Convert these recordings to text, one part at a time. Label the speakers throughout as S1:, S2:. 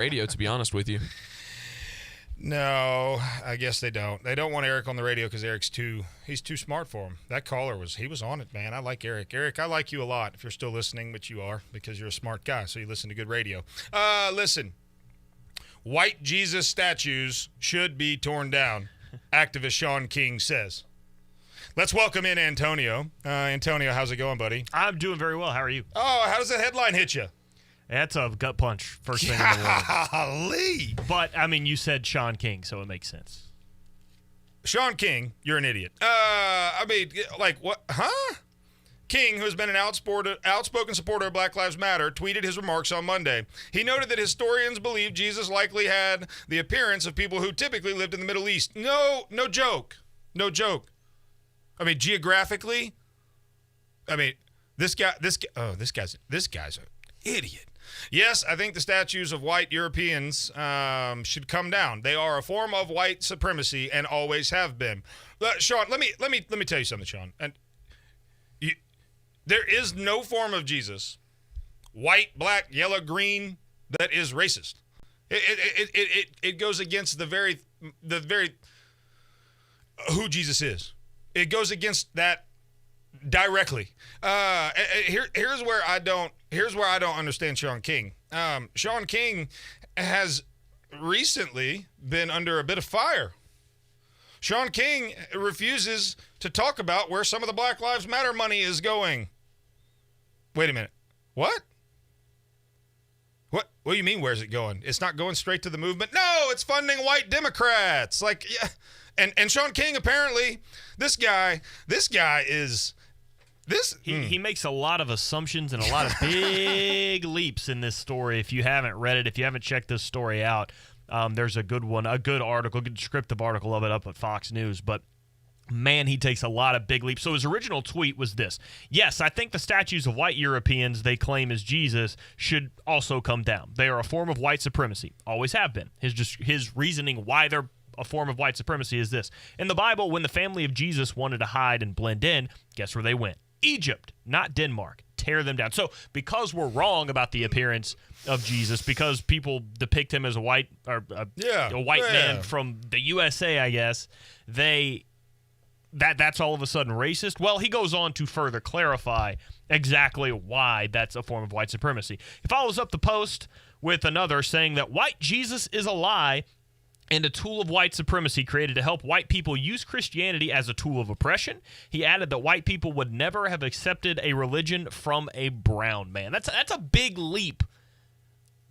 S1: radio, to be honest with you.
S2: No, I guess they don't. They don't want Eric on the radio because he's too smart for him. That caller was on it, man. I like Eric. Eric, I like you a lot if you're still listening, which you are because you're a smart guy, so you listen to good radio. Listen, white Jesus statues should be torn down, activist Sean King says. Let's welcome in Antonio. Antonio, how's it going, buddy?
S3: I'm doing very well. How are you?
S2: Oh, how does that headline hit you?
S3: That's a gut punch first thing in the morning.
S2: Golly.
S3: But, I mean, you said Sean King, so it makes sense.
S2: Sean King, you're an idiot. What? Huh? King, who has been an outspoken supporter of Black Lives Matter, tweeted his remarks on Monday. He noted that historians believe Jesus likely had the appearance of people who typically lived in the Middle East. No joke. No joke. I mean, geographically, this guy's an idiot. Yes, I think the statues of white Europeans should come down. They are a form of white supremacy and always have been. Sean, let me tell you something, Sean. And there is no form of Jesus, white, black, yellow, green, that is racist. It goes against the very who Jesus is. It goes against that directly. Here's where I don't understand Sean King. Sean King has recently been under a bit of fire. Sean King refuses to talk about where some of the Black Lives Matter money is going. Wait a minute. What? What do you mean, where's it going? It's not going straight to the movement? No, it's funding white Democrats. Yeah. And Sean King, apparently, this guy is this.
S3: He makes a lot of assumptions and a lot of big leaps in this story. If you haven't read it, if you haven't checked this story out, there's a good one, a good article, good descriptive article of it up at Fox News. But man, he takes a lot of big leaps. So his original tweet was this: yes, I think the statues of white Europeans they claim as Jesus should also come down. They are a form of white supremacy. Always have been. His reasoning why they're a form of white supremacy is this. In the Bible, when the family of Jesus wanted to hide and blend in, guess where they went? Egypt, not Denmark. Tear them down. So because we're wrong about the appearance of Jesus, because people depict him as a white man from the USA, I guess, that's all of a sudden racist. Well, he goes on to further clarify exactly why that's a form of white supremacy. He follows up the post with another saying that white Jesus is a lie and a tool of white supremacy created to help white people use Christianity as a tool of oppression. He added that white people would never have accepted a religion from a brown man. That's a big leap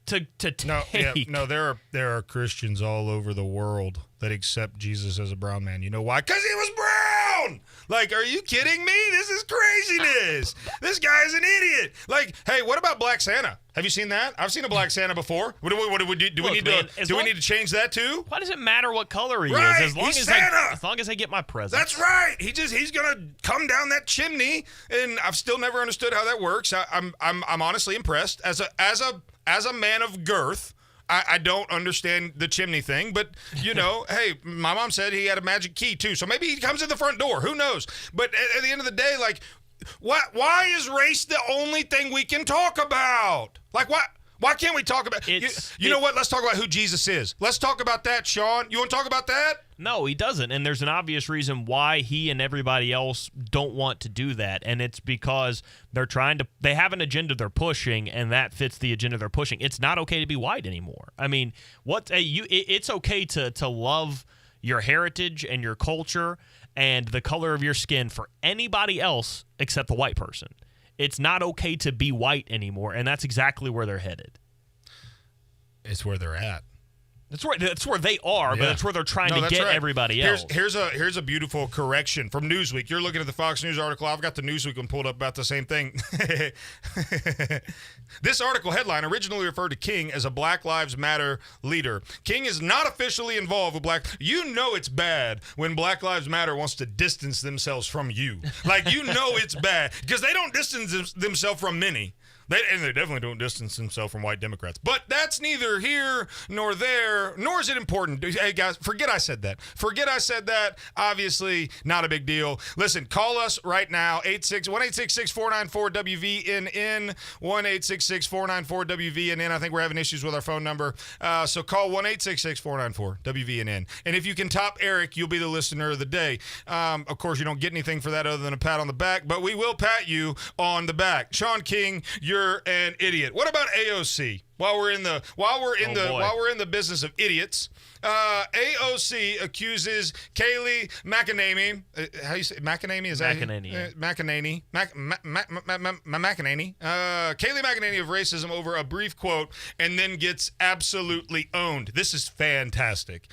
S3: to take.
S2: No, there are Christians all over the world that accept Jesus as a brown man. You know why? Because he was brown! Like, are you kidding me? This is craziness. This guy is an idiot. Like, hey, what about Black Santa? Have you seen that? I've seen a Black Santa before. What do we do? Do we need to change that too?
S3: Why does it matter what color he
S2: right,
S3: is? As long as I get my presents.
S2: That's right. He's gonna come down that chimney, and I've still never understood how that works. I'm honestly impressed as a man of girth. I don't understand the chimney thing, but, hey, my mom said he had a magic key, too, so maybe he comes in the front door. Who knows? But at the end of the day, like, why is race the only thing we can talk about? Like, why can't we talk about you know what? Let's talk about who Jesus is. Let's talk about that, Sean. You want to talk about that?
S3: No, he doesn't, and there's an obvious reason why he and everybody else don't want to do that, and it's because they have an agenda they're pushing, and that fits the agenda they're pushing. It's not okay to be white anymore. I mean, it's okay to love your heritage and your culture and the color of your skin for anybody else except the white person. It's not okay to be white anymore, and that's exactly where they're headed.
S2: It's where they're at.
S3: That's where they are, but that's where they're trying to get everybody else.
S2: Here's a beautiful correction from Newsweek. You're looking at the Fox News article. I've got the Newsweek one pulled up about the same thing. This article headline originally referred to King as a Black Lives Matter leader. King is not officially involved with You know it's bad when Black Lives Matter wants to distance themselves from you. Like, it's bad because they don't distance themselves from many. And they definitely don't distance themselves from white Democrats. But that's neither here nor there, nor is it important. Hey, guys, forget I said that. Obviously, not a big deal. Listen, call us right now, 1-866-494-WVNN, 1-866-494-WVNN. I think we're having issues with our phone number. So call 1-866-494-WVNN. And if you can top Eric, you'll be the listener of the day. Of course, you don't get anything for that other than a pat on the back, but we will pat you on the back. Sean King, you're an idiot. What about AOC? While we're in the business of idiots, AOC accuses Kayleigh McEnany. How you say McEnany? Is that
S3: McEnany?
S2: McEnany. McEnany. Kayleigh McEnany of racism over a brief quote, and then gets absolutely owned. This is fantastic.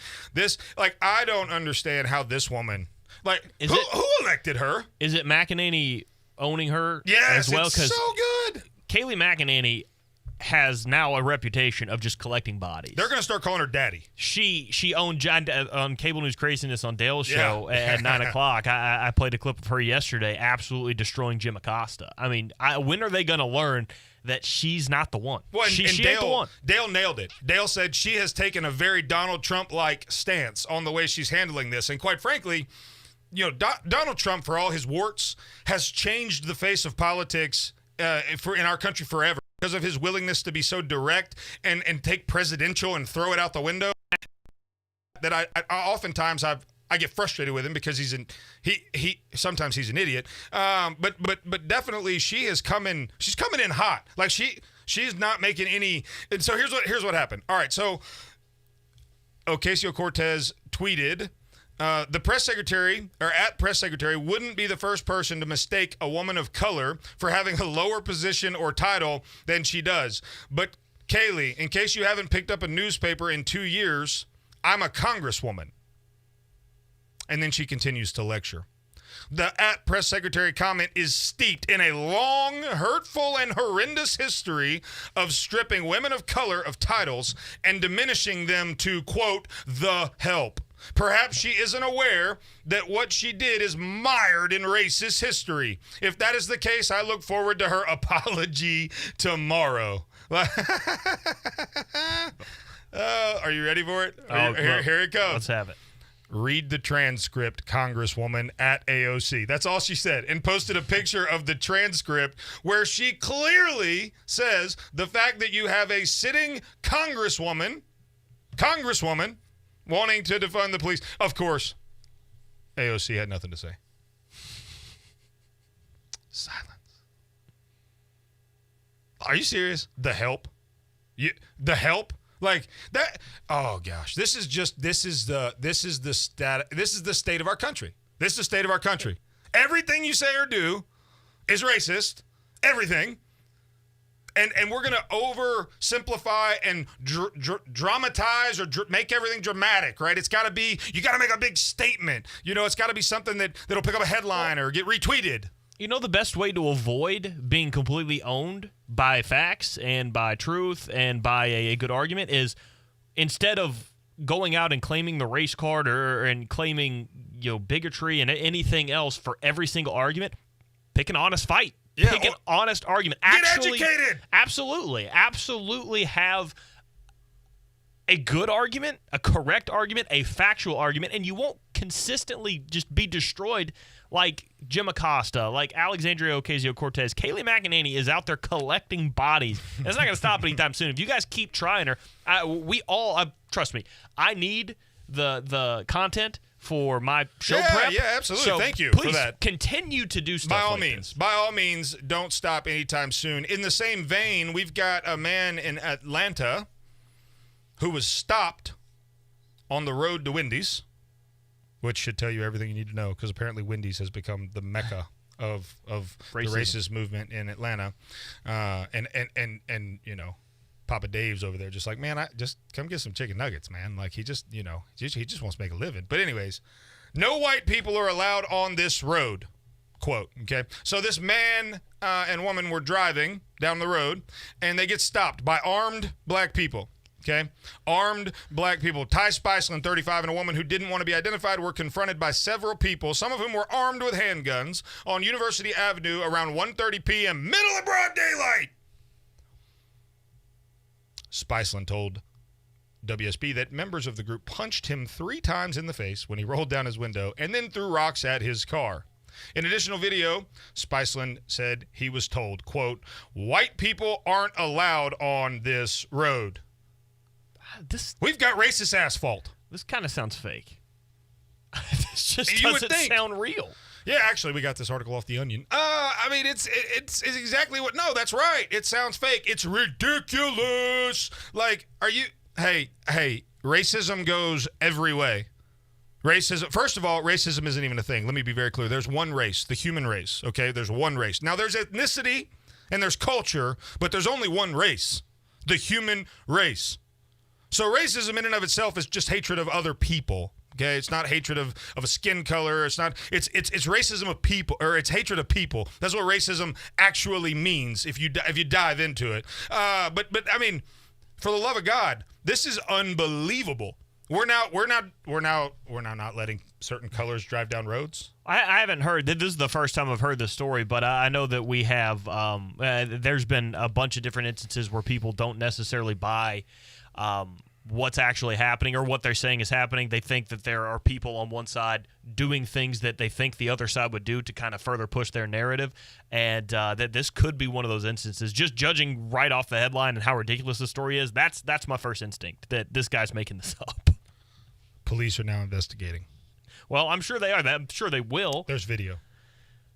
S2: I don't understand how this woman, who elected her?
S3: Is it McEnany owning her
S2: as well?
S3: Because
S2: so good.
S3: Kayleigh McEnany has now a reputation of just collecting bodies.
S2: They're going to start calling her daddy.
S3: She owned John on Cable News Craziness on Dale's show at 9 o'clock. I played a clip of her yesterday absolutely destroying Jim Acosta. I mean, when are they going to learn that she's not the one?
S2: Well,
S3: she
S2: Dale,
S3: ain't the one.
S2: Dale nailed it. Dale said she has taken a very Donald Trump-like stance on the way she's handling this. And quite frankly, Donald Trump, for all his warts, has changed the face of politics in our country forever because of his willingness to be so direct and take presidential and throw it out the window. That I oftentimes I get frustrated with him because sometimes he's an idiot. But definitely she's coming in hot. Like she's not making any. And so here's what happened. All right, so Ocasio-Cortez tweeted. The press secretary wouldn't be the first person to mistake a woman of color for having a lower position or title than she does. But Kayleigh, in case you haven't picked up a newspaper in 2 years, I'm a congresswoman. And then she continues to lecture. The press secretary comment is steeped in a long, hurtful, and horrendous history of stripping women of color of titles and diminishing them to, quote, the help. Perhaps she isn't aware that what she did is mired in racist history. If that is the case, I look forward to her apology tomorrow. Are you ready for it? Here it comes.
S3: Let's have it.
S2: Read the transcript, Congresswoman, at AOC. That's all she said, and posted a picture of the transcript where she clearly says the fact that you have a sitting congresswoman wanting to defund the police. Of course, AOC had nothing to say. Silence. Are you serious? The help? The help? Like that? Oh gosh, this is the state of our country. This is the state of our country. Everything you say or do is racist. Everything. And we're going to oversimplify and dramatize or make everything dramatic, right? It's got to be, you got to make a big statement. It's got to be something that'll pick up a headline or get retweeted.
S3: The best way to avoid being completely owned by facts and by truth and by a good argument is instead of going out and claiming the race card and claiming bigotry and anything else for every single argument, pick an honest fight.
S2: Yeah,
S3: pick an honest argument.
S2: Get educated.
S3: Absolutely have a good argument, a correct argument, a factual argument, and you won't consistently just be destroyed like Jim Acosta, like Alexandria Ocasio-Cortez. Kayleigh McEnany is out there collecting bodies. That's not going to stop anytime soon. If you guys keep trying her, trust me, I need the content for my show prep.
S2: Yeah, absolutely.
S3: So
S2: thank you
S3: please
S2: for that.
S3: Continue to do stuff
S2: By all means, don't stop anytime soon. In the same vein, we've got a man in Atlanta who was stopped on the road to Wendy's, which should tell you everything you need to know because apparently Wendy's has become the mecca of the racist movement in Atlanta. And Papa Dave's over there just like, man, I just come get some chicken nuggets, man. Like he just wants to make a living. But anyways, no white people are allowed on this road, quote, okay? So this man and woman were driving down the road and they get stopped by armed black people. Okay, armed black people. Ty Spiceland, 35, and a woman who didn't want to be identified were confronted by several people, some of whom were armed with handguns, on University Avenue around 1:30 p.m., middle of broad daylight. Spiceland told WSB that members of the group punched him 3 times in the face when he rolled down his window and then threw rocks at his car. In additional video, Spiceland said he was told, quote, "White people aren't allowed on this road. We've got racist asphalt."
S3: This kind of sounds fake. This just
S2: You would
S3: doesn't
S2: think.
S3: sound real.
S2: Yeah, actually, we got this article off The Onion. I mean, it's exactly what. No, that's right. It sounds fake. It's ridiculous. Like, are you? Hey, racism goes every way. Racism. First of all, racism isn't even a thing. Let me be very clear. There's one race, the human race. Okay, there's one race. Now, there's ethnicity and there's culture, but there's only one race, the human race. So racism in and of itself is just hatred of other people. Okay, it's not hatred of a skin color. It's not. It's racism of people, or it's hatred of people. That's what racism actually means if you dive into it. But I mean, for the love of God, this is unbelievable. We're now not letting certain colors drive down roads.
S3: I haven't heard. This is the first time I've heard this story, but I know that we have. There's been a bunch of different instances where people don't necessarily buy what's actually happening or what they're saying is happening. They think that there are people on one side doing things that they think the other side would do to kind of further push their narrative, and that this could be one of those instances. Just judging right off the headline and how ridiculous the story is, that's my first instinct, that this guy's making this up.
S2: Police are now investigating.
S3: Well, I'm sure they are. I'm sure they will.
S2: There's video.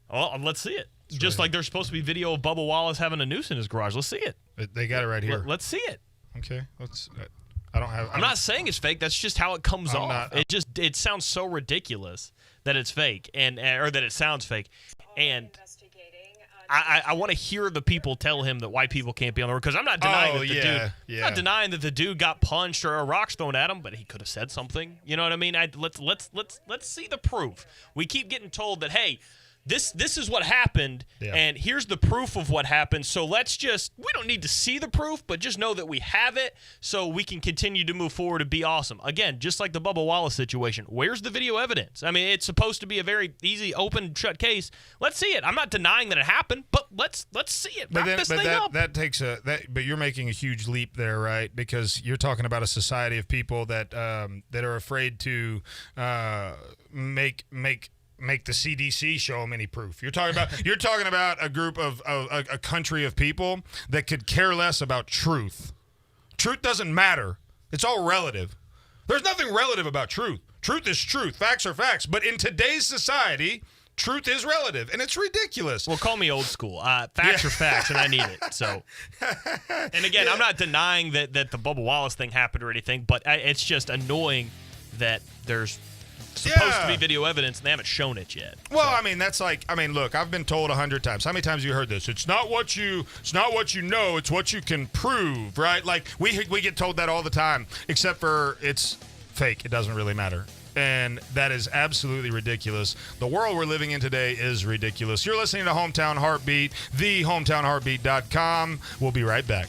S3: Well, let's see it.
S2: It's
S3: Just
S2: right
S3: like there's supposed to be video of Bubba Wallace having a noose in his garage. Let's see it.
S2: They got it right here.
S3: Let's see it.
S2: Okay, let's. I don't have.
S3: I'm not saying it's fake. That's just how it comes off. It sounds so ridiculous that it's fake, or that it sounds fake, and I want to hear the people tell him that white people can't be on the road, because I'm not denying I'm not denying that the dude got punched or a rock's thrown at him, but he could have said something. You know what I mean? Let's see the proof. We keep getting told that, hey, this is what happened, and here's the proof of what happened. So we don't need to see the proof, but just know that we have it so we can continue to move forward and be awesome. Again, just like the Bubba Wallace situation, where's the video evidence? I mean, it's supposed to be a very easy, open, shut case. Let's see it. I'm not denying that it happened, but let's see it. Wrap this thing up.
S2: But you're making a huge leap there, right? Because you're talking about a society of people that are afraid to make the CDC show them any proof. You're talking about a group of a country of people that could care less about truth. Truth doesn't matter. It's all relative. There's nothing relative about truth. Truth is truth. Facts are facts. But in today's society, truth is relative, and it's ridiculous.
S3: Well, call me old school. Facts are facts, and I need it. So, and again, I'm not denying that the Bubba Wallace thing happened or anything, but it's just annoying that there's supposed to be video evidence and they haven't shown it yet.
S2: Well, so. I mean, look, I've been told 100 times. How many times have you heard this? It's not what you know, it's what you can prove, right? Like we get told that all the time, except for it's fake. It doesn't really matter. And that is absolutely ridiculous. The world we're living in today is ridiculous. You're listening to Hometown Heartbeat, thehometownheartbeat.com. We'll be right back.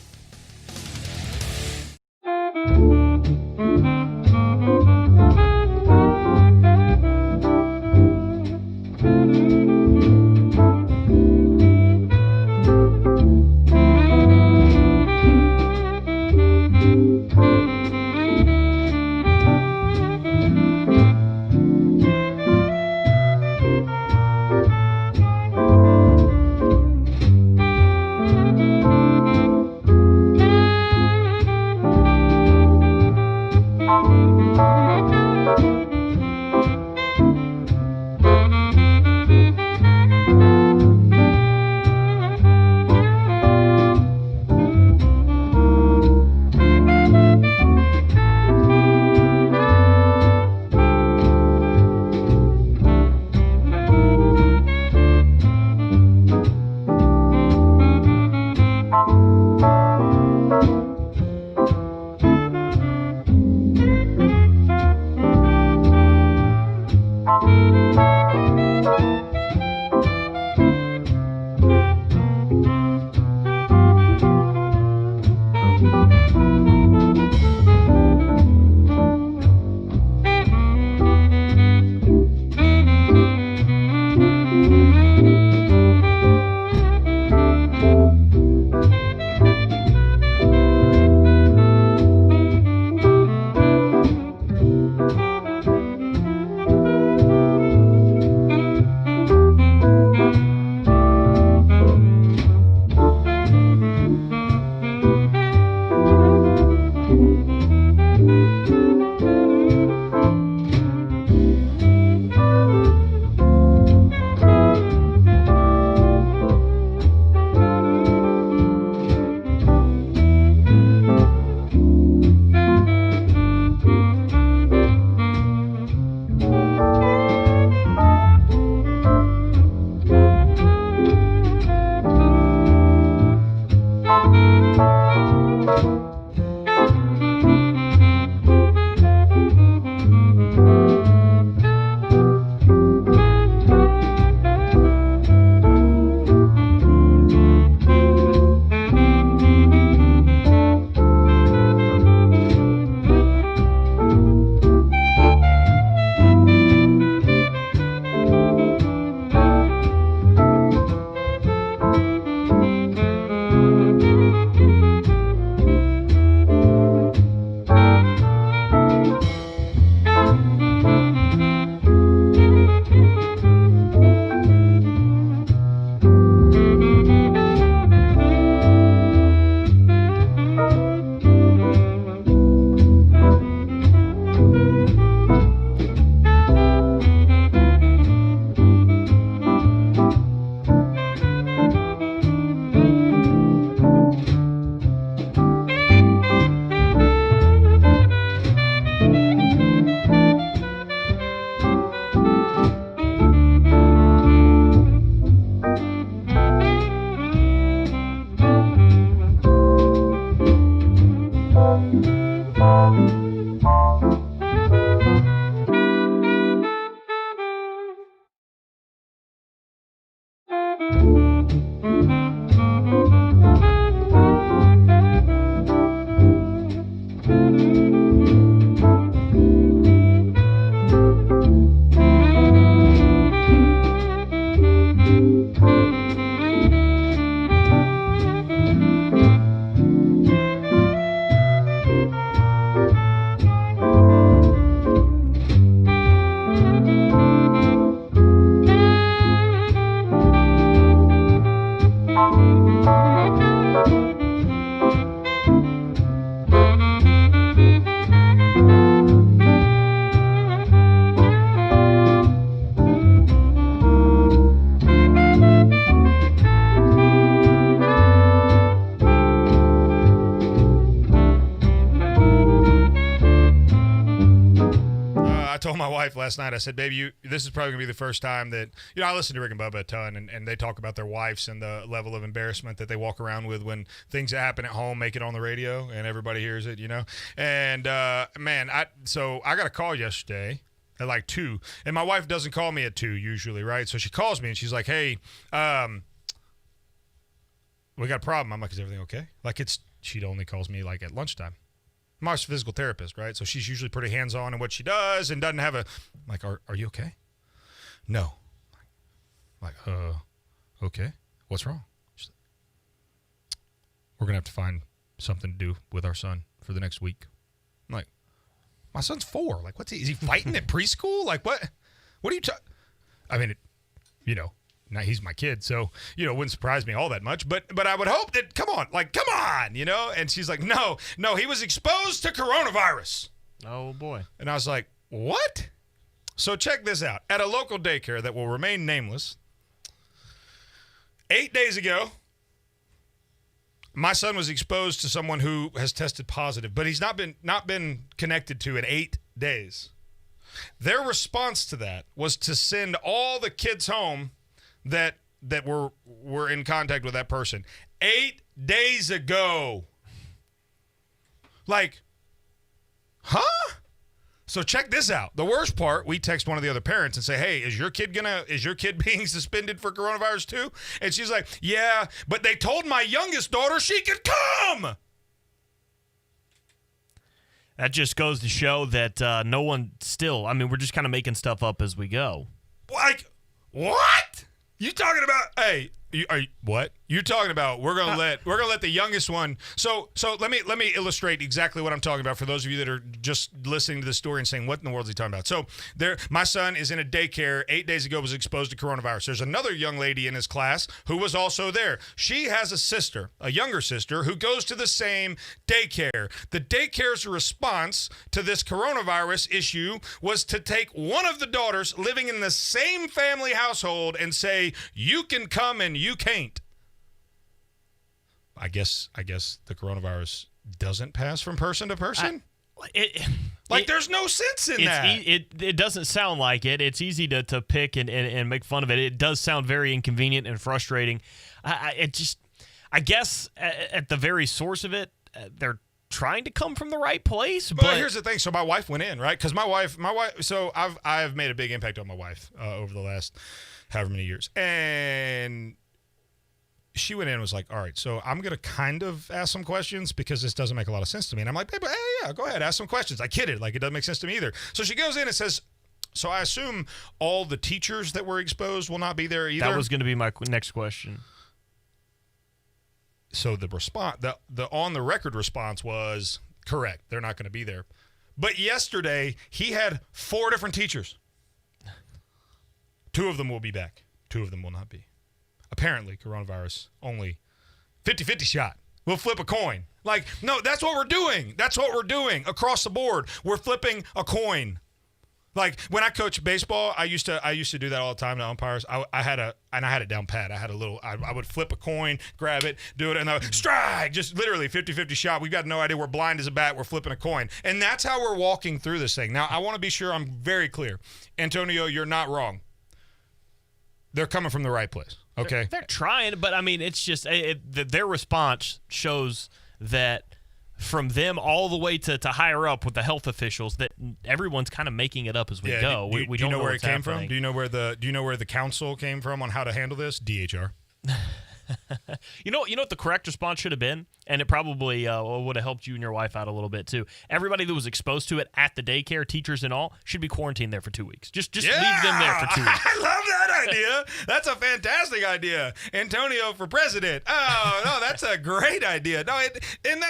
S2: told my wife last night, I said, baby, this is probably going to be the first time that, I listen to Rick and Bubba a ton, and they talk about their wives and the level of embarrassment that they walk around with when things that happen at home make it on the radio and everybody hears it, And, man, so I got a call yesterday at like 2, and my wife doesn't call me at 2 usually, right? So she calls me, and she's like, hey, we got a problem. I'm like, is everything okay? Like, she only calls me like at lunchtime. I'm a physical therapist, right? So she's usually pretty hands-on in what she does and doesn't have I'm like, are you okay? No. I'm like, okay. What's wrong? She's like, we're going to have to find something to do with our son for the next week. I'm like, my son's 4. Like, is he fighting at preschool? Like, what are you talking? I mean, now he's my kid, so, it wouldn't surprise me all that much. But I would hope that, come on. And she's like, no, he was exposed to coronavirus.
S3: Oh, boy.
S2: And I was like, what? So check this out. At a local daycare that will remain nameless, 8 days ago, my son was exposed to someone who has tested positive, but he's not been connected to in 8 days. Their response to that was to send all the kids home that were in contact with that person 8 days ago. Like, huh? So check this out. The worst part, we text one of the other parents and say, hey, is your kid being suspended for coronavirus too? And she's like, yeah, but they told my youngest daughter she could come.
S3: That just goes to show that no one still, we're just kind of making stuff up as we go.
S2: Like, what? You talking about? Hey, what? You're talking about? We're gonna let the youngest one. So let me illustrate exactly what I'm talking about for those of you that are just listening to the story and saying, what in the world is he talking about? So my son is in a daycare. 8 days ago was exposed to coronavirus. There's another young lady in his class who was also there. She has a younger sister who goes to the same daycare. The daycare's response to this coronavirus issue was to take one of the daughters living in the same family household and say, you can come and you can't. I guess the coronavirus doesn't pass from person to person. There's no sense in that.
S3: It doesn't sound like it. It's easy to pick and make fun of it. It does sound very inconvenient and frustrating. I guess at the very source of it, they're trying to come from the right place. But
S2: here's the thing. So my wife went in, right? Because my wife. So I've made a big impact on my wife over the last however many years, and she went in and was like, all right, so I'm going to kind of ask some questions because this doesn't make a lot of sense to me. And I'm like, babe, hey, yeah, go ahead, ask some questions. I kidded. Like, it doesn't make sense to me either. So she goes in and says, so I assume all the teachers that were exposed will not be there either?
S3: That was going to be my next question.
S2: So the response, the on-the-record response was correct. They're not going to be there. But yesterday, he had 4 different teachers. 2 of them will be back. 2 of them will not be. Apparently, coronavirus only 50-50 shot. We'll flip a coin. Like, no, that's what we're doing. That's what we're doing across the board. We're flipping a coin. Like, when I coached baseball, I used to do that all the time to umpires. I had it down pat. I would flip a coin, grab it, do it, and I would strike. Just literally 50-50 shot. We've got no idea. We're blind as a bat. We're flipping a coin. And that's how we're walking through this thing. Now, I want to be sure I'm very clear. Antonio, you're not wrong. They're coming from the right place. Okay,
S3: they're trying, but it's just their response shows that from them all the way to higher up with the health officials that everyone's kind of making it up as we go. We don't know
S2: where it came
S3: happening.
S2: from. Do you know where the council came from on how to handle this? DHR.
S3: You know what the correct response should have been, and it probably would have helped you and your wife out a little bit too. Everybody that was exposed to it at the daycare, teachers and all, should be quarantined there for 2 weeks. Just leave them there for 2 weeks.
S2: I love that idea. That's a fantastic idea. Antonio for president. Oh no, that's a great idea. No,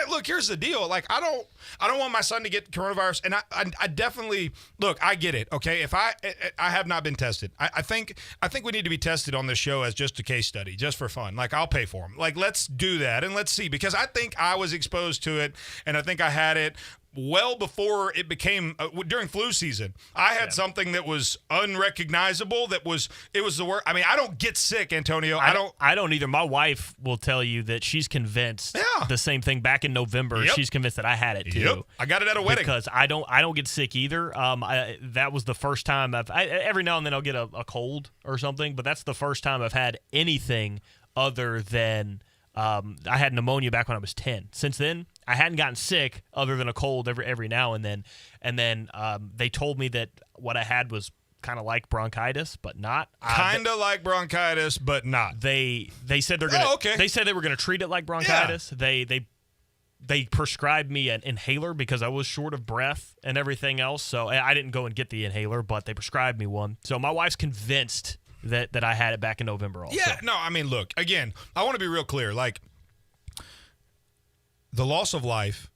S2: look, here's the deal. Like, I don't want my son to get coronavirus, and I definitely look. I get it. Okay, if I have not been tested, I think we need to be tested on this show as just a case study, just for fun. Like, Like, I'll pay for them. Like, let's do that and let's see, because I think I was exposed to it, and I think I had it well before it became during flu season. I had something that was unrecognizable. It was the worst. I mean, I don't get sick, Antonio.
S3: I don't either. My wife will tell you that she's convinced the same thing. Back in November, she's convinced that I had it too.
S2: Yep. I got it at a wedding
S3: because I don't get sick either. That was the first time every now and then I'll get a cold or something, but that's the first time I've had anything other than I had pneumonia back when I was 10. Since then, I hadn't gotten sick other than a cold every now and then. And then they told me that what I had was kind of like bronchitis, but not.
S2: Kind of like bronchitis, but not.
S3: They said they're gonna.
S2: Oh, okay.
S3: They said they were gonna treat it like bronchitis. Yeah. They prescribed me an inhaler because I was short of breath and everything else. So I didn't go and get the inhaler, but they prescribed me one. So my wife's convinced that I had it back in November also.
S2: Yeah, no, I mean, look, again, I want to be real clear. Like, the loss of life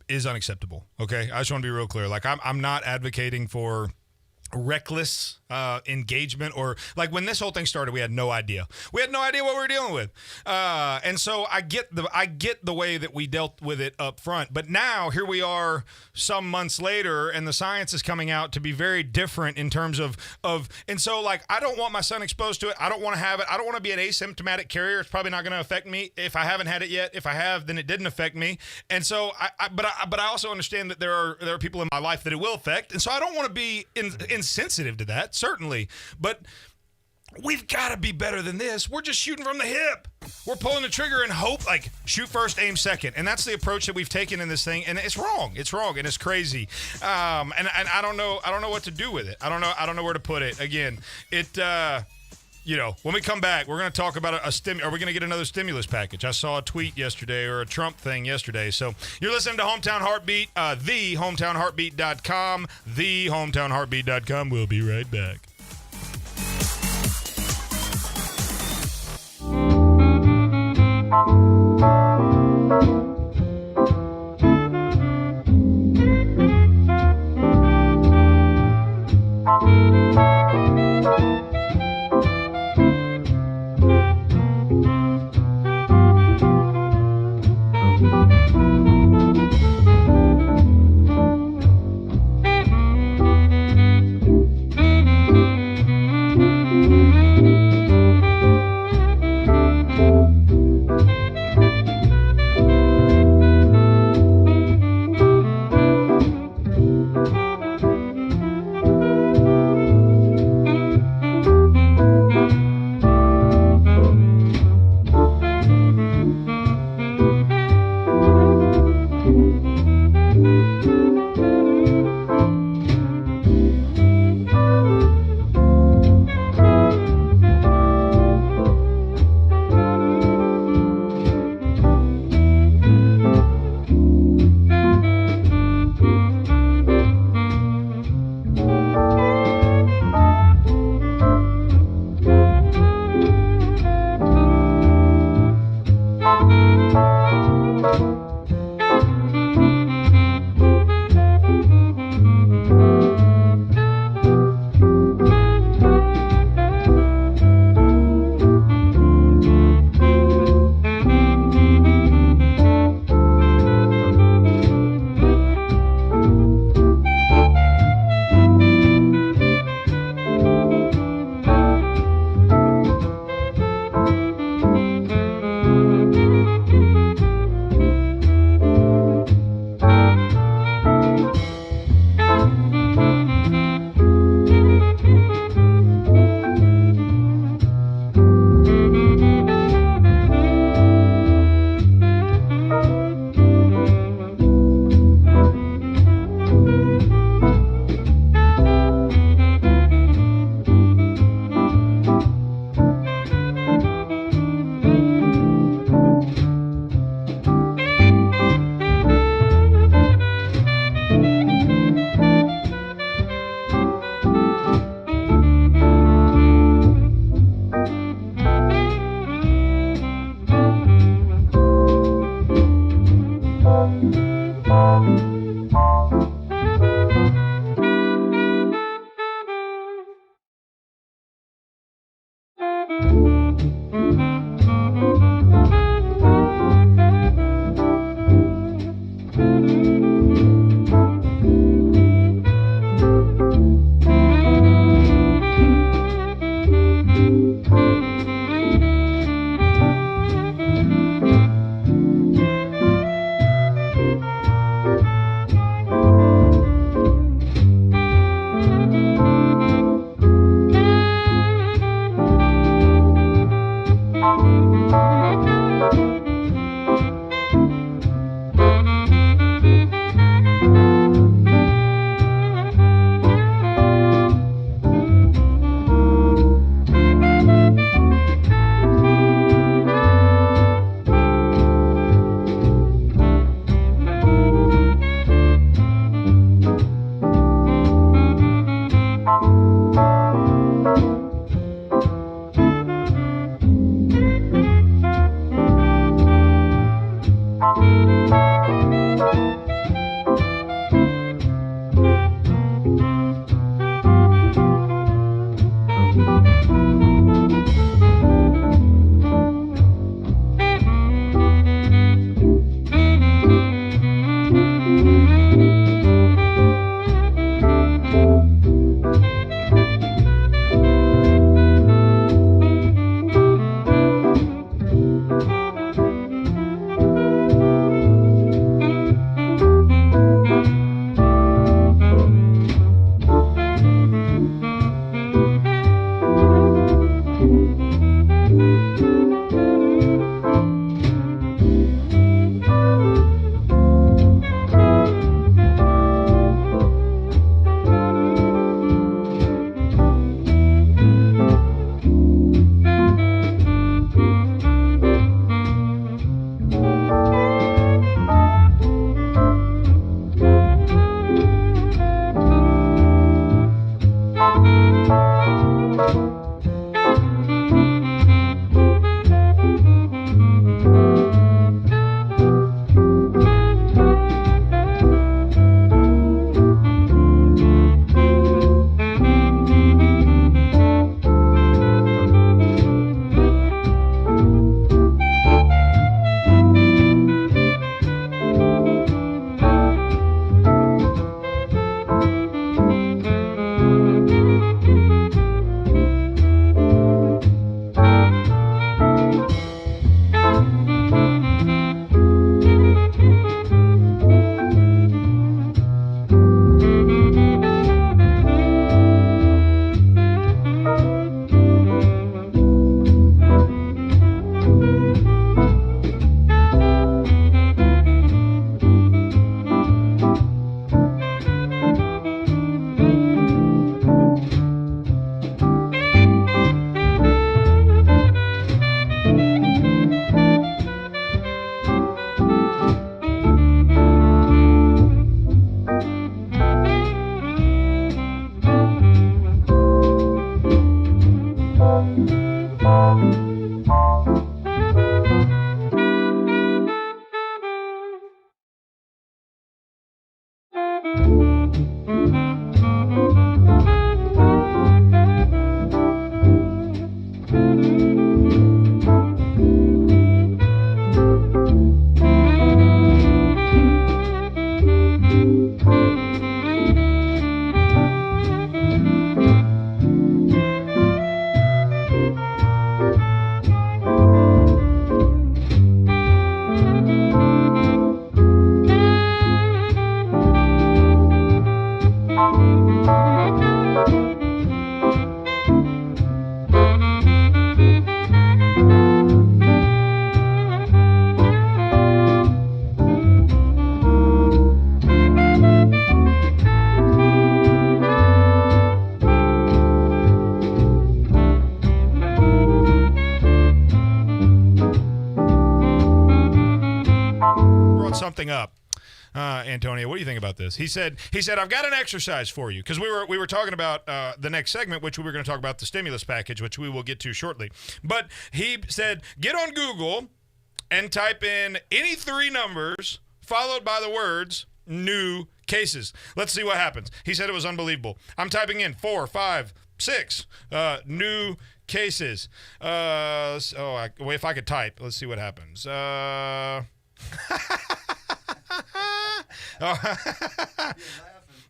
S2: is unacceptable, okay? I just want to be real clear. Like, I'm not advocating for reckless engagement, or like when this whole thing started, we had no idea what we were dealing with, and so I get the way that we dealt with it up front. But now here we are some months later, and the science is coming out to be very different in terms of and so, like, I don't want my son exposed to it. I don't want to have it. I don't want to be an asymptomatic carrier. It's probably not going to affect me if I haven't had it yet. If I have, then it didn't affect me. And so but I also understand that there are people in my life that it will affect, and so I don't want to be insensitive to that, certainly, but we've got to be better than this. We're just shooting from the hip. We're pulling the trigger and hope, like, shoot first, aim second, and that's the approach that we've taken in this thing, and it's wrong, and it's crazy, and I don't know what to do with it. I don't know where to put it. Again, when we come back, we're going to talk about are we going to get another stimulus package? I saw a tweet yesterday, or a Trump thing yesterday. So you're listening to Hometown Heartbeat, thehometownheartbeat.com, thehometownheartbeat.com. We'll be right back. something up. Antonio, what do you think about this? He said, I've got an exercise for you, because we were talking about the next segment, which we were going to talk about the stimulus package, which we will get to shortly. But he said, get on Google and type in any 3 numbers followed by the words new cases. Let's see what happens. He said it was unbelievable. I'm typing in 4, 5, 6 new cases. If I could type, let's see what happens. All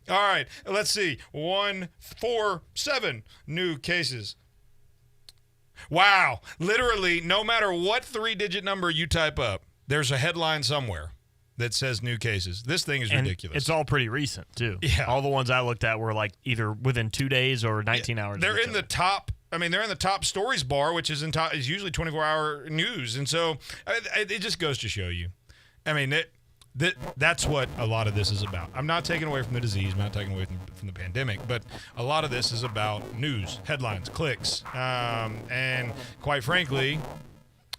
S2: right, let's see. 147 new cases. Wow. Literally, no matter what 3-digit number you type up, there's a headline somewhere that says new cases. This thing is ridiculous.
S3: It's all pretty recent, too.
S2: Yeah.
S3: All the ones I looked at were like either within 2 days or 19 hours.
S2: They're in the top. I mean, they're in the top stories bar, which is usually 24-hour news. And so it just goes to show you. I mean, that's what a lot of this is about. I'm not taking away from the disease. I'm not taking away from the pandemic. But a lot of this is about news, headlines, clicks. And quite frankly,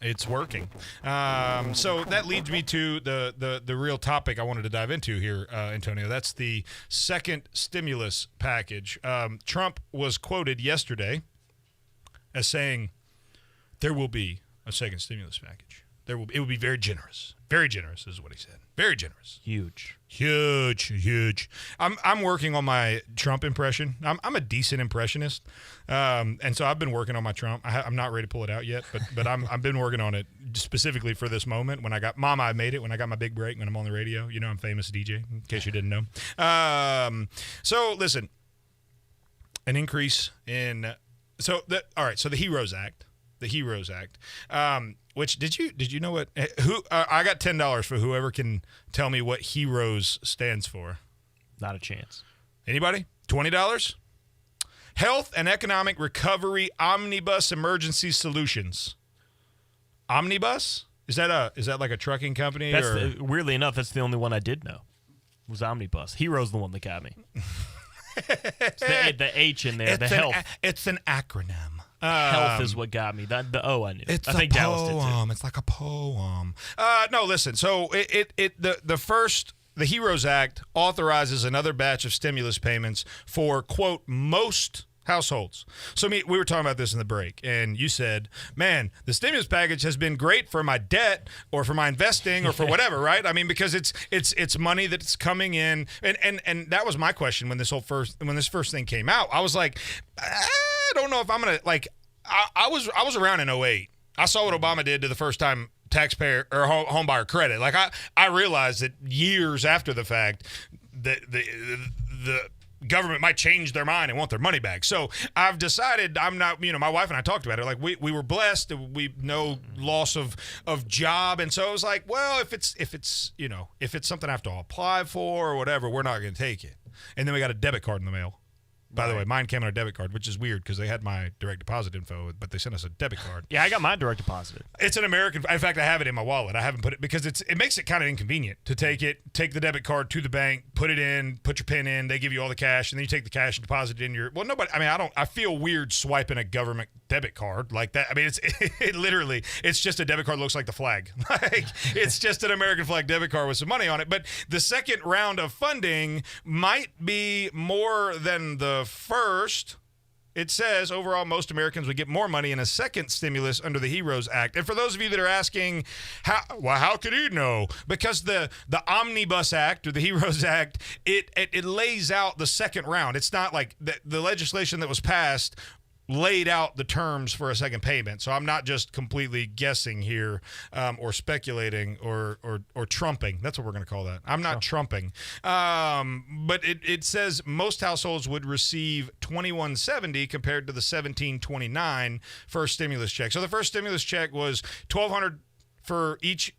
S2: it's working. So that leads me to the real topic I wanted to dive into here, Antonio. That's the second stimulus package. Trump was quoted yesterday as saying there will be a second stimulus package. It will be very generous. Very generous is what he said. Very generous.
S3: Huge.
S2: I'm working on my Trump impression. I'm a decent impressionist, and so I've been working on my Trump. I'm not ready to pull it out yet, but I've been working on it specifically for this moment. When I got Mama, I made it. When I got my big break, when I'm on the radio, I'm famous DJ. In case you didn't know. So listen, an increase in So the HEROES Act. The HEROES Act. Which did you know what? I got $10 for whoever can tell me what HEROES stands for.
S3: Not a chance.
S2: Anybody? $20. Health and Economic Recovery Omnibus Emergency Solutions. Omnibus? Is that like a trucking company?
S3: Weirdly enough, that's the only one I did know. Was Omnibus. HEROES the one that got me. It's the H in there. Health.
S2: It's an acronym.
S3: Health is what got me. The O I knew. I think Dallas did too.
S2: It's like a poem. No, listen. So the HEROES Act authorizes another batch of stimulus payments for, quote, most households. So we were talking about this in the break, and you said, man, the stimulus package has been great for my debt or for my investing or for whatever, right? I mean, because it's money that's coming in, and that was my question when this first thing came out. I was like, I don't know if I'm gonna I was around in 2008. I saw what Obama did to the first time taxpayer or home buyer credit. Like I realized that years after the fact that the government might change their mind and want their money back. So I've decided I'm not, my wife and I talked about it. Like we were blessed. We no loss of job. And so I was like, well, if it's something I have to apply for or whatever, we're not going to take it. And then we got a debit card in the mail. By the way, mine came on a debit card, which is weird because they had my direct deposit info, but they sent us a debit card.
S3: Yeah, I got my direct deposit.
S2: It's an American. In fact, I have it in my wallet. I haven't put it because it makes it kind of inconvenient to take the debit card to the bank, put it in, put your PIN in. They give you all the cash, and then you take the cash and deposit it in your. Well, nobody. I mean, I feel weird swiping a government debit card like that. I mean, it literally, it's just a debit card that looks like the flag. Like it's just an American flag debit card with some money on it. But the second round of funding might be more than the first. It says overall most Americans would get more money in a second stimulus under the HEROES Act. And for those of you that are asking, how could he know? Because the Omnibus Act or the HEROES Act, it lays out the second round. It's not like the legislation that was passed laid out the terms for a second payment. So I'm not just completely guessing here or speculating or trumping. That's what we're going to call that. I'm not trumping. But it says most households would receive $2,170 compared to the $1,729 first stimulus check. So the first stimulus check was $1,200 for each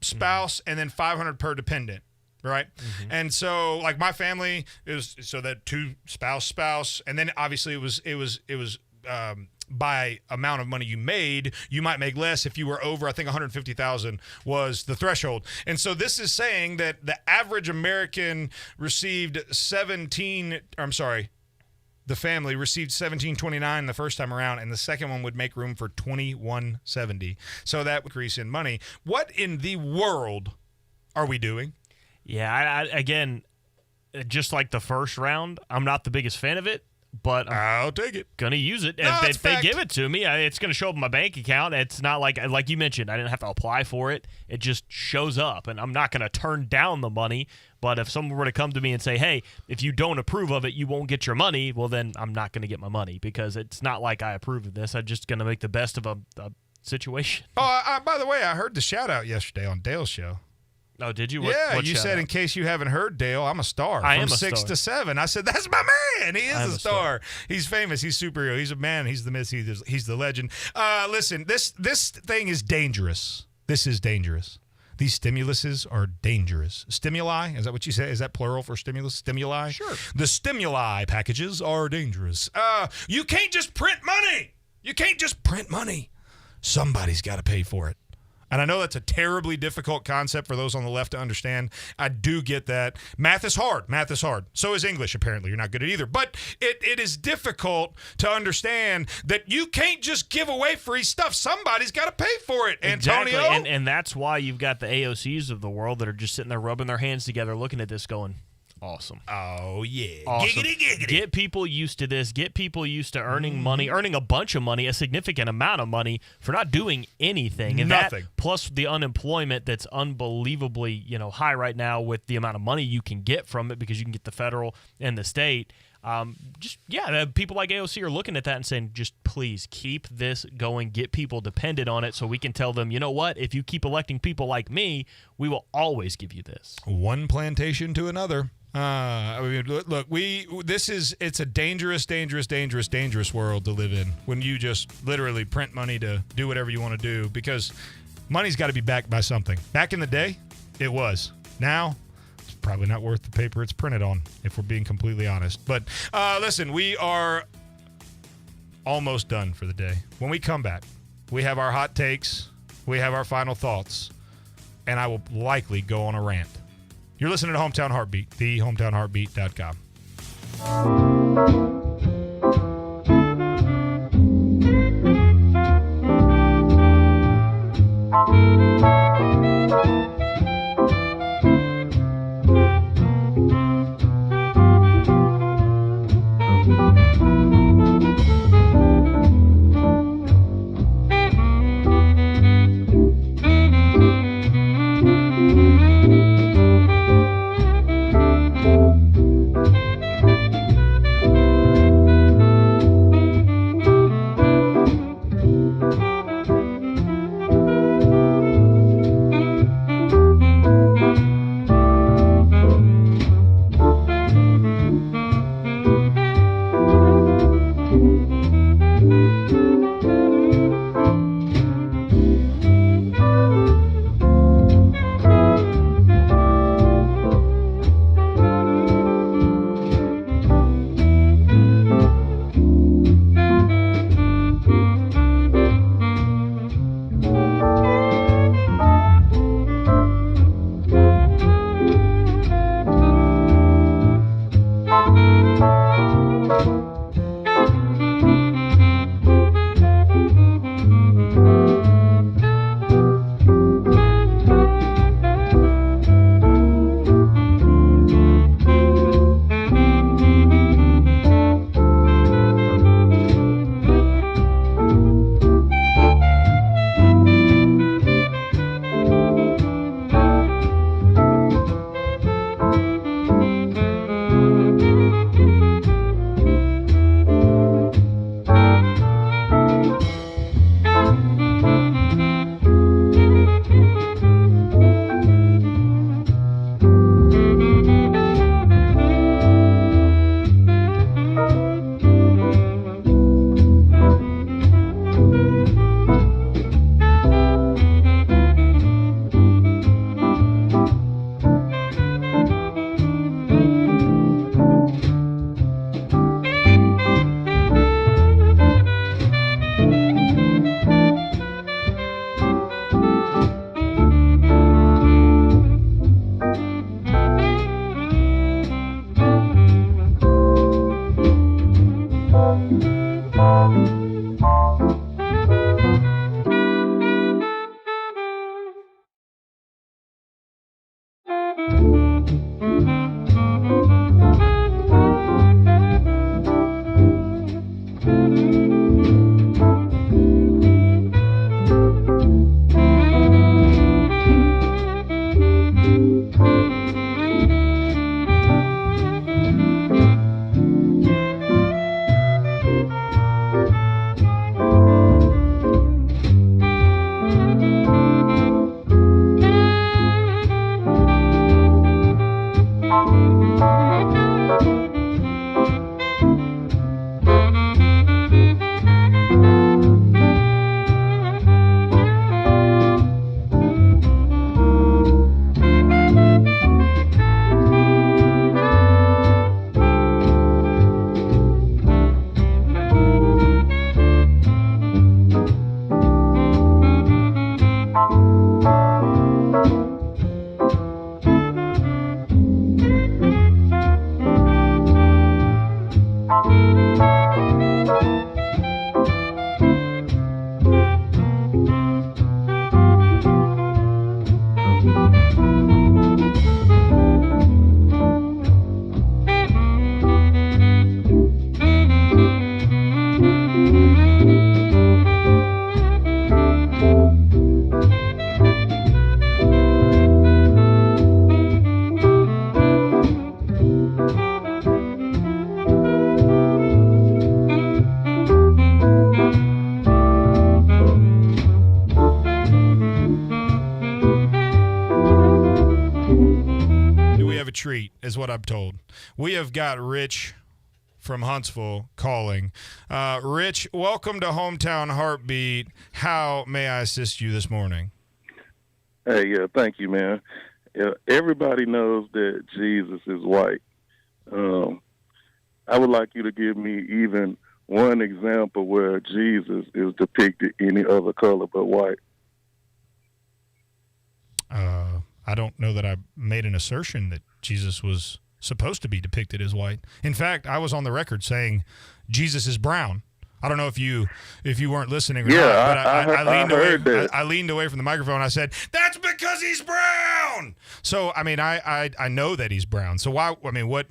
S2: spouse and then $500 per dependent. Right. Mm-hmm. And so like my family is so that two spouse. And then obviously it was by amount of money you made, you might make less if you were over, I think 150,000 was the threshold. And so this is saying that the average American received the family received $1,729 the first time around, and the second one would make room for $2,170. So that would increase in money. What in the world are we doing?
S3: Yeah, again, just like the first round, I'm not the biggest fan of it, but
S2: I'll take it.
S3: Going to use it.
S2: No,
S3: If they give it to me, it's going to show up in my bank account. It's not like you mentioned, I didn't have to apply for it. It just shows up, and I'm not going to turn down the money. But if someone were to come to me and say, hey, if you don't approve of it, you won't get your money, well, then I'm not going to get my money because it's not like I approve of this. I'm just going to make the best of a situation.
S2: Oh, by the way, I heard the shout-out yesterday on Dale's show.
S3: Oh, did you?
S2: What you said, in case you haven't heard, Dale, I'm a star.
S3: I am a
S2: 6
S3: star.
S2: to 7. I said, that's my man. He is a star. He's famous. He's superhero. He's a man. He's the myth. He's the legend. Listen, this thing is dangerous. This is dangerous. These stimuluses are dangerous. Stimuli, is that what you say? Is that plural for stimulus? Stimuli?
S3: Sure.
S2: The stimuli packages are dangerous. You can't just print money. You can't just print money. Somebody's got to pay for it. And I know that's a terribly difficult concept for those on the left to understand. I do get that. Math is hard. Math is hard. So is English, apparently. You're not good at either. But it is difficult to understand that you can't just give away free stuff. Somebody's got to pay for it, Antonio.
S3: Exactly. And that's why you've got the AOCs of the world that are just sitting there rubbing their hands together looking at this going, awesome.
S2: Oh, yeah.
S3: Awesome.
S2: Giggity.
S3: Get people used to this. Get people used to earning money, earning a bunch of money, a significant amount of money for not doing anything. And
S2: Nothing.
S3: That, plus the unemployment that's unbelievably, high right now with the amount of money you can get from it because you can get the federal and the state. People like AOC are looking at that and saying, just please keep this going. Get people dependent on it so we can tell them, you know what? If you keep electing people like me, we will always give you this.
S2: One plantation to another. Look, it's a dangerous, dangerous, dangerous, dangerous world to live in when you just literally print money to do whatever you want to do because money's got to be backed by something. Back in the day, it was. Now, it's probably not worth the paper it's printed on, if we're being completely honest. But listen, we are almost done for the day. When we come back, we have our hot takes, we have our final thoughts, and I will likely go on a rant. You're listening to Hometown Heartbeat, thehometownheartbeat.com. treat, is what I'm told. We have got Rich from Huntsville calling. Rich, welcome to Hometown Heartbeat. How may I assist you this morning?
S1: Hey, yeah, thank you, man. Everybody knows that Jesus is white. I would like you to give me even one example where Jesus is depicted any other color but white.
S2: I don't know that I made an assertion that Jesus was supposed to be depicted as white. In fact, I was on the record saying Jesus is brown. I don't know if you weren't listening or not, but I leaned away from the microphone. I said, "That's because he's brown." So I mean, I know that he's brown. So why? I mean, what?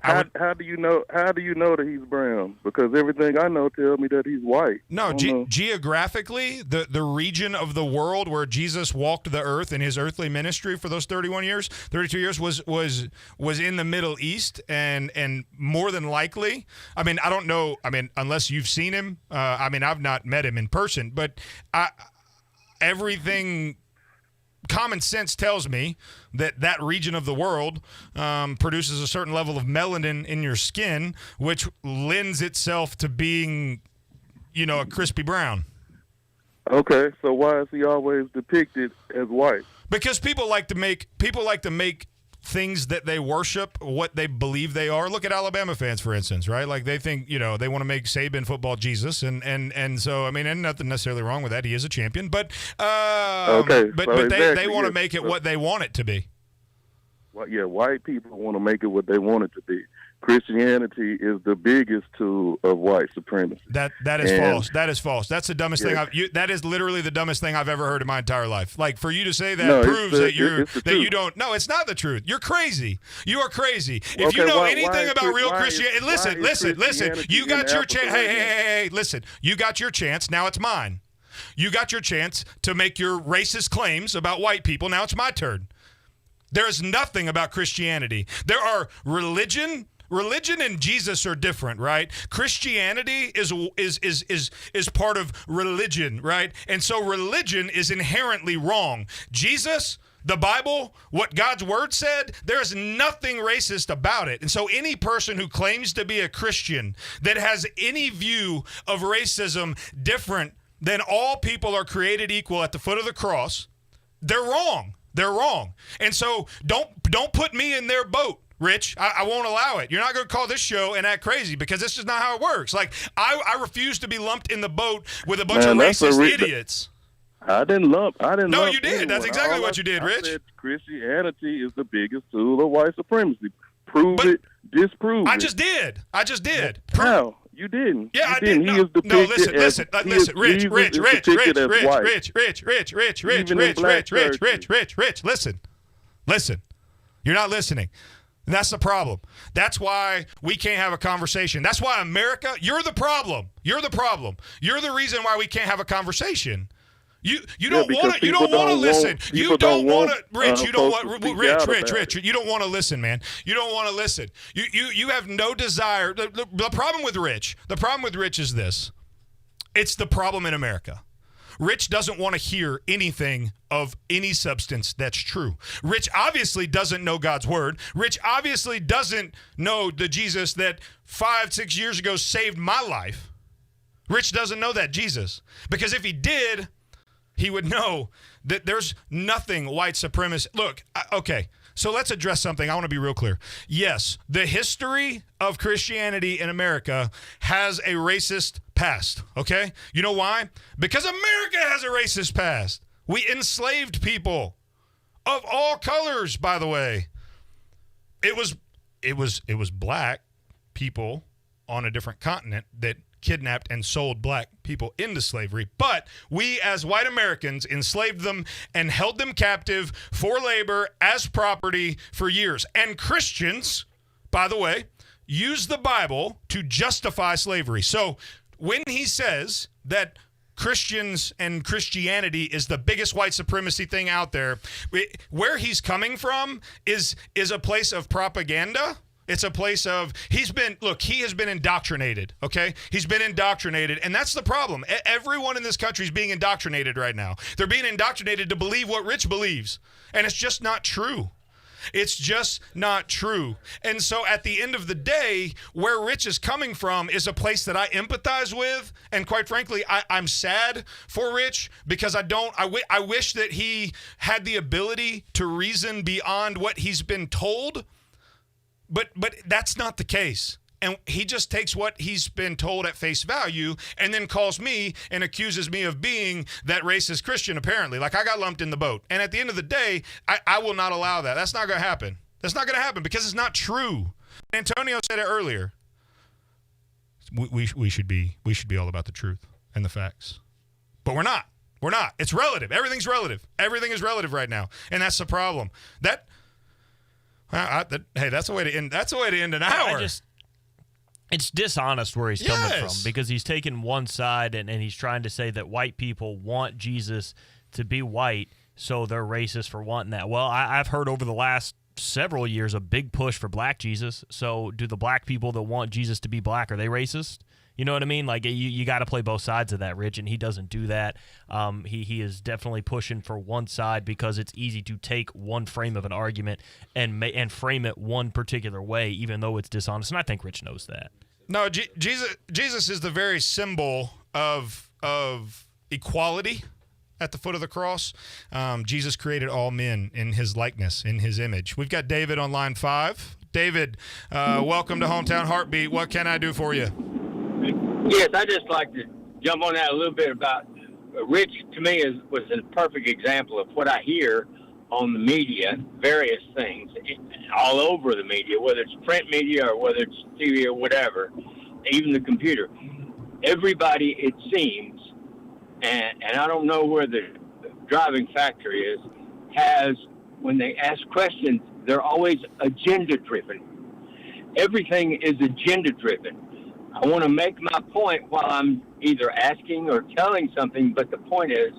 S1: How do you know? How do you know that he's brown? Because everything I know tells me that he's white.
S2: No, geographically, the region of the world where Jesus walked the earth in his earthly ministry for those 32 years was in the Middle East, and more than likely, I mean, I don't know. I mean, unless you've seen him, I mean, I've not met him in person, but everything. Common sense tells me that region of the world produces a certain level of melanin in your skin, which lends itself to being, a crispy brown.
S1: Okay, so why is he always depicted as white?
S2: Because people like to make things that they worship what they believe they are. Look at Alabama fans, for instance, right? Like they think, they want to make Saban football Jesus, and so I mean, and nothing necessarily wrong with that. He is a champion, but they want to make it what they want it to be.
S1: Well, yeah, white people want to make it what they want it to be. Christianity is the biggest tool of white supremacy.
S2: That is false. That is false. That's the dumbest thing. That is literally the dumbest thing I've ever heard in my entire life. Like for you to say that proves that you don't. No, it's not the truth. You're crazy. You are crazy. If you know anything about real Christianity, listen. You got your chance. Hey, listen. You got your chance. Now it's mine. You got your chance to make your racist claims about white people. Now it's my turn. There is nothing about Christianity. There are religion and Jesus are different, right? Christianity is part of religion, right? And so religion is inherently wrong. Jesus, the Bible, what God's word said, there is nothing racist about it. And so any person who claims to be a Christian that has any view of racism different than all people are created equal at the foot of the cross, they're wrong. They're wrong. And so don't put me in their boat, Rich. I won't allow it. You're not going to call this show and act crazy because this is not how it works. Like, I refuse to be lumped in the boat with a bunch of racist idiots.
S1: I didn't lump.
S2: No, you did. Anyone. That's exactly what you did, Rich.
S1: I said Christianity is the biggest tool of white supremacy. Prove it, disprove it.
S2: I just did.
S1: How? You didn't.
S2: Yeah, I
S1: didn't.
S2: did.
S1: He is depicted
S2: listen. Rich. Listen. You're not listening. And that's the problem. That's why we can't have a conversation. That's why America, you're the problem. You're the reason why we can't have a conversation. You don't want to listen. You don't want to, Rich. You don't want, Rich. You don't want to listen, man. You don't want to listen. You have no desire. The problem with Rich is this. It's the problem in America. Rich doesn't want to hear anything of any substance that's true. Rich obviously doesn't know God's word. Rich obviously doesn't know the Jesus that 5-6 years ago saved my life. Rich doesn't know that Jesus. Because if he did, he would know that there's nothing white supremacist. Look, okay, so let's address something. I want to be real clear. Yes, the history of Christianity in America has a racist past, okay? You know why? Because America has a racist past. We enslaved people of all colors, by the way. It was black people on a different continent that kidnapped and sold black people into slavery. But we as white Americans enslaved them and held them captive for labor as property for years. And Christians, by the way, use the Bible to justify slavery. So when he says that Christians and Christianity is the biggest white supremacy thing out there, where he's coming from is a place of propaganda. It's a place of, he has been indoctrinated, okay? He's been indoctrinated, and that's the problem. Everyone in this country is being indoctrinated right now. They're being indoctrinated to believe what Rich believes, and it's just not true. It's just not true. And so at the end of the day, where Rich is coming from is a place that I empathize with. And quite frankly, I'm sad for Rich because I wish that he had the ability to reason beyond what he's been told. But that's not the case. And he just takes what he's been told at face value and then calls me and accuses me of being that racist Christian, apparently. Like I got lumped in the boat. And at the end of the day, I will not allow that. That's not going to happen. That's not going to happen because it's not true. Antonio said it earlier. We should be all about the truth and the facts. But we're not. We're not. It's relative. Everything's relative. Everything is relative right now. And that's the problem. Hey, that's a way to end. That's a way to end an hour.
S3: It's dishonest where he's coming from because he's taking one side and he's trying to say that white people want Jesus to be white, so they're racist for wanting that. Well, I've heard over the last several years a big push for black Jesus. So do the black people that want Jesus to be black, are they racist? You know what I mean? Like you got to play both sides of that, Rich, and he doesn't do that. He is definitely pushing for one side because it's easy to take one frame of an argument and frame it one particular way, even though it's dishonest. And I think Rich knows that.
S2: No, Jesus is the very symbol of equality at the foot of the cross. Jesus created all men in his likeness, in his image. We've got David on line 5. David, welcome to Hometown Heartbeat. What can I do for you?
S4: Yes, I just like to jump on that a little bit about Rich. To me, was a perfect example of what I hear on the media, various things all over the media, whether it's print media or whether it's TV or whatever, even the computer. Everybody, it seems, and I don't know where the driving factor is, has, when they ask questions, they're always agenda-driven. Everything is agenda-driven. I want to make my point while I'm either asking or telling something, but the point is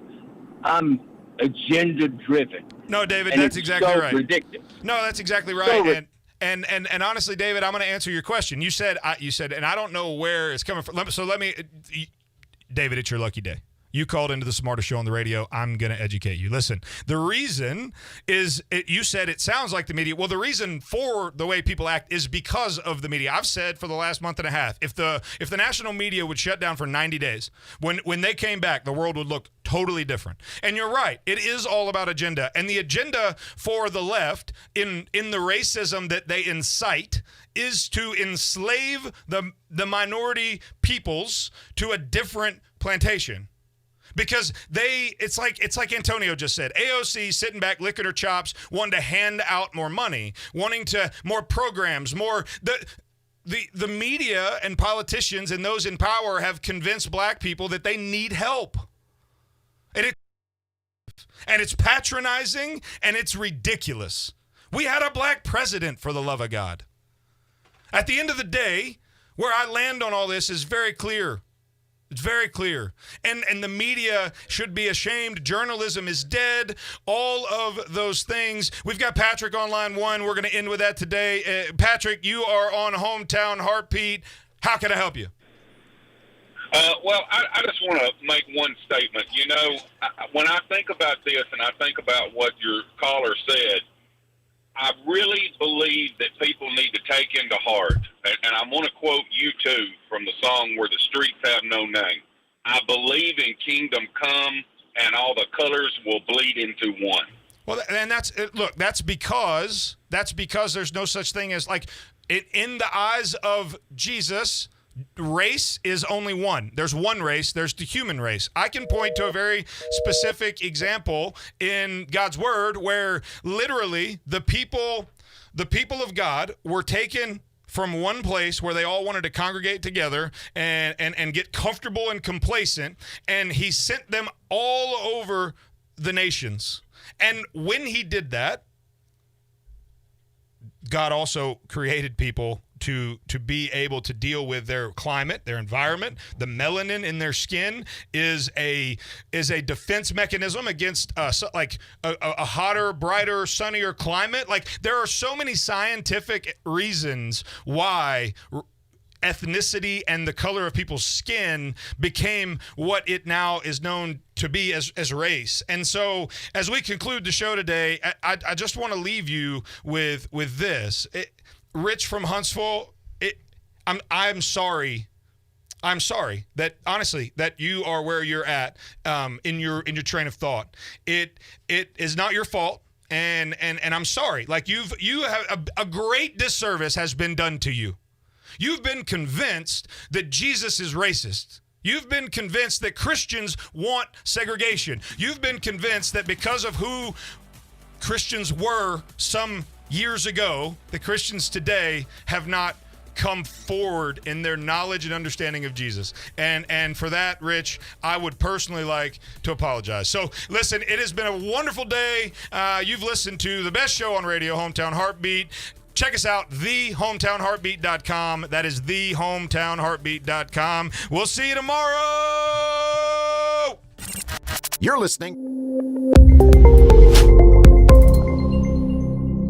S4: I'm agenda-driven.
S2: No, David,
S4: and
S2: that's exactly
S4: so
S2: right.
S4: Ridiculous.
S2: No, that's exactly right. And honestly, David, I'm going to answer your question. You said, and I don't know where it's coming from. David, it's your lucky day. You called into the smartest show on the radio. I'm going to educate you. Listen, the reason is, you said it sounds like the media. Well, the reason for the way people act is because of the media. I've said for the last month and a half, if the national media would shut down for 90 days, when they came back, the world would look totally different. And you're right. It is all about agenda. And the agenda for the left in the racism that they incite is to enslave the minority peoples to a different plantation. Because it's like Antonio just said, AOC sitting back, licking her chops, wanting to hand out more money, wanting to more programs, more the media and politicians and those in power have convinced black people that they need help. And it's patronizing and it's ridiculous. We had a black president, for the love of God. At the end of the day, where I land on all this is very clear. It's very clear. And the media should be ashamed. Journalism is dead. All of those things. We've got Patrick on line 1. We're going to end with that today. Patrick, you are on Hometown Heartbeat. How can I help you?
S5: Well, I just want to make one statement. You know, when I think about this and I think about what your caller said, I really believe that people need to take into heart, and I want to quote U2 from the song Where the Streets Have No Name. I believe in kingdom come, and all the colors will bleed into one.
S2: Well, and that's because there's no such thing as, like, in the eyes of Jesus, race is only one. There's one race. There's the human race. I can point to a very specific example in God's word where literally the people of God were taken from one place where they all wanted to congregate together and get comfortable and complacent, and he sent them all over the nations. And when he did that, God also created people to be able to deal with their climate, their environment. The melanin in their skin is a defense mechanism against a hotter, brighter, sunnier climate. Like, there are so many scientific reasons why ethnicity and the color of people's skin became what it now is known to be as race. And so as we conclude the show today, I just want to leave you with this. Rich from Huntsville, I'm sorry. I'm sorry that, honestly, that you are where you're at in your train of thought. It is not your fault. And I'm sorry. Like you have a great disservice has been done to you. You've been convinced that Jesus is racist. You've been convinced that Christians want segregation. You've been convinced that because of who Christians were some years ago, the Christians today have not come forward in their knowledge and understanding of Jesus. And for that, Rich, I would personally like to apologize. So listen, it has been a wonderful day. You've listened to the best show on radio, Hometown Heartbeat. Check us out, thehometownheartbeat.com. That is thehometownheartbeat.com. We'll see you tomorrow.
S6: You're listening